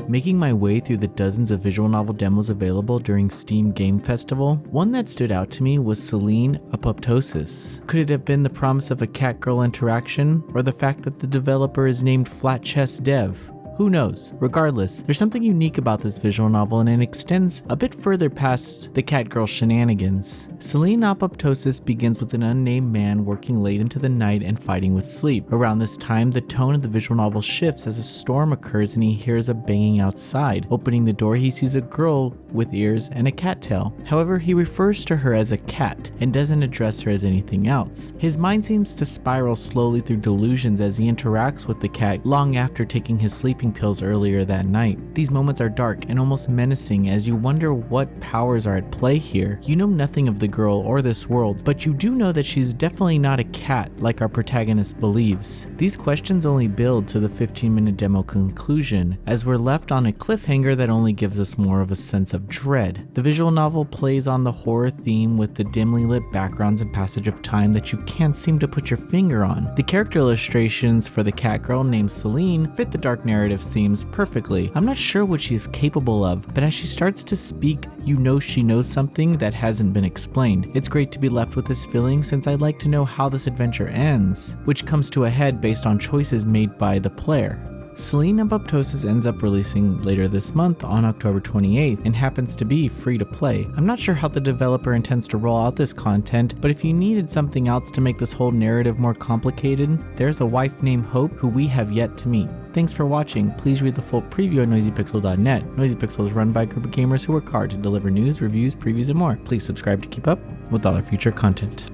Making my way through the dozens of visual novel demos available during Steam Game Festival, one that stood out to me was Selene Apoptosis. Could it have been the promise of a cat-girl interaction, or the fact that the developer is named Flat Chest Dev? Who knows? Regardless, there's something unique about this visual novel, and it extends a bit further past the catgirl shenanigans. Selene Apoptosis begins with an unnamed man working late into the night and fighting with sleep. Around this time, the tone of the visual novel shifts as a storm occurs and he hears a banging outside. Opening the door, he sees a girl with ears and a cattail. However, he refers to her as a cat and doesn't address her as anything else. His mind seems to spiral slowly through delusions as he interacts with the cat long after taking his sleeping pills earlier that night. These moments are dark and almost menacing as you wonder what powers are at play here. You know nothing of the girl or this world, but you do know that she's definitely not a cat like our protagonist believes. These questions only build to the 15-minute demo conclusion, as we're left on a cliffhanger that only gives us more of a sense of dread. The visual novel plays on the horror theme with the dimly lit backgrounds and passage of time that you can't seem to put your finger on. The character illustrations for the cat girl named Selene fit the dark narrative themes perfectly. I'm not sure what she's capable of, but as she starts to speak, you know she knows something that hasn't been explained. It's great to be left with this feeling, since I'd like to know how this adventure ends, which comes to a head based on choices made by the player. Selene Apoptosis ends up releasing later this month on October 28th and happens to be free to play. I'm not sure how the developer intends to roll out this content, but if you needed something else to make this whole narrative more complicated, there's a wife named Hope who we have yet to meet. Thanks for watching. Please read the full preview at noisypixel.net. NoisyPixel is run by a group of gamers who work hard to deliver news, reviews, previews, and more. Please subscribe to keep up with all our future content.